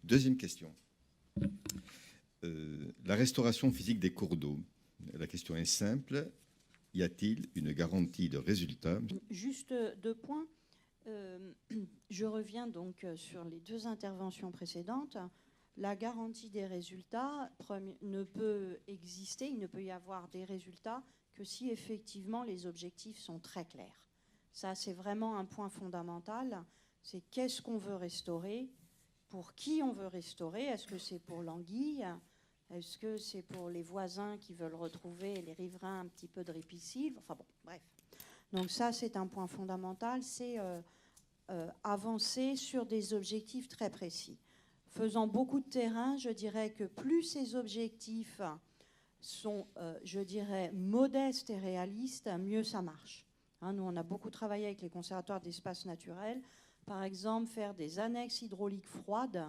Deuxième question. La restauration physique des cours d'eau. La question est simple. Y a-t-il une garantie de résultat? Juste 2 points. Je reviens donc sur les 2 interventions précédentes. La garantie des résultats ne peut exister, il ne peut y avoir des résultats que si effectivement les objectifs sont très clairs. Ça, c'est vraiment un point fondamental. C'est qu'est-ce qu'on veut restaurer, pour qui on veut restaurer. Est-ce que c'est pour l'anguille? Est-ce que c'est pour les voisins qui veulent retrouver les riverains un petit peu de ripisylve? Enfin bon, bref. Donc ça, c'est un point fondamental, c'est avancer sur des objectifs très précis. Faisant beaucoup de terrain, je dirais que plus ces objectifs sont, je dirais, modestes et réalistes, mieux ça marche. Hein, nous, on a beaucoup travaillé avec les conservatoires d'espaces naturels. Par exemple, faire des annexes hydrauliques froides,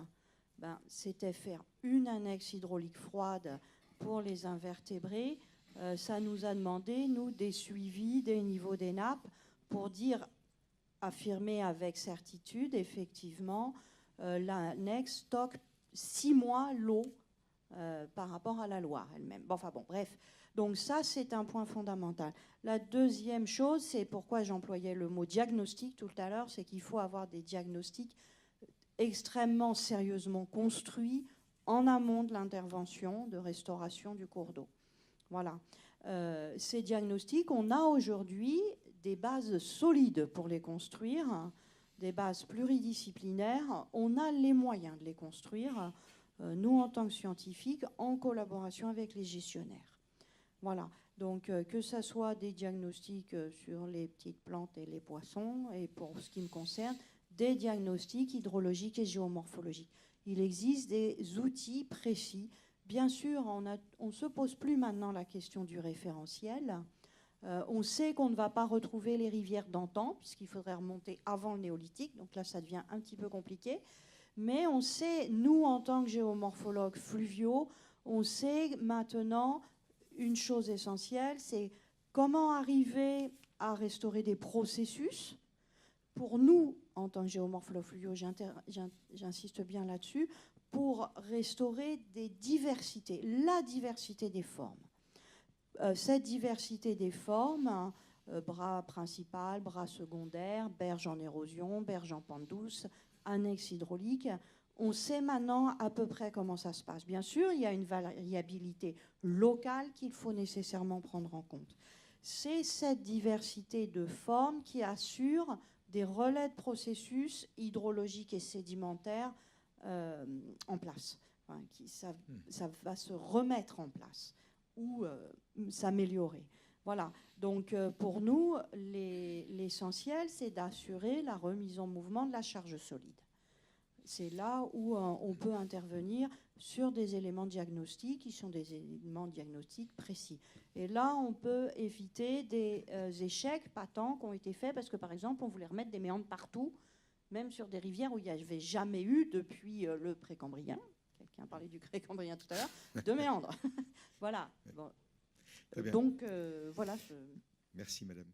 c'était faire une annexe hydraulique froide pour les invertébrés. Ça nous a demandé, nous, des suivis des niveaux des nappes pour affirmer avec certitude, effectivement, l'annexe stocke 6 mois l'eau par rapport à la Loire elle-même. Bon, enfin bon, bref. Donc ça, c'est un point fondamental. La deuxième chose, c'est pourquoi j'employais le mot diagnostic tout à l'heure, c'est qu'il faut avoir des diagnostics extrêmement sérieusement construits en amont de l'intervention de restauration du cours d'eau. Voilà. Ces diagnostics, on a aujourd'hui des bases solides pour les construire, des bases pluridisciplinaires. On a les moyens de les construire, nous en tant que scientifiques, en collaboration avec les gestionnaires. Voilà. Donc que ce soit des diagnostics sur les petites plantes et les poissons, et pour ce qui me concerne, des diagnostics hydrologiques et géomorphologiques. Il existe des outils précis. Bien sûr, on ne se pose plus maintenant la question du référentiel. On sait qu'on ne va pas retrouver les rivières d'antan, puisqu'il faudrait remonter avant le néolithique, donc là ça devient un petit peu compliqué. Mais on sait, nous en tant que géomorphologues fluviaux, on sait maintenant une chose essentielle, c'est comment arriver à restaurer des processus. Pour nous, en tant que géomorphologues fluviaux, j'insiste bien là-dessus, pour restaurer des diversités, la diversité des formes. Cette diversité des formes, bras principal, bras secondaire, berge en érosion, berge en pente douce, annexe hydraulique, on sait maintenant à peu près comment ça se passe. Bien sûr, il y a une variabilité locale qu'il faut nécessairement prendre en compte. C'est cette diversité de formes qui assure des relais de processus hydrologiques et sédimentaires en place. Enfin, ça va se remettre en place ou s'améliorer. Voilà. Donc pour nous, l'essentiel, c'est d'assurer la remise en mouvement de la charge solide. C'est là où on peut intervenir sur des éléments diagnostiques qui sont des éléments diagnostiques précis. Et là, on peut éviter des échecs patents qui ont été faits parce que, par exemple, on voulait remettre des méandres partout, même sur des rivières où il n'y avait jamais eu depuis le Précambrien. Quelqu'un parlait du Précambrien tout à l'heure, de méandres. Voilà. Bon. Donc, voilà. Merci, madame.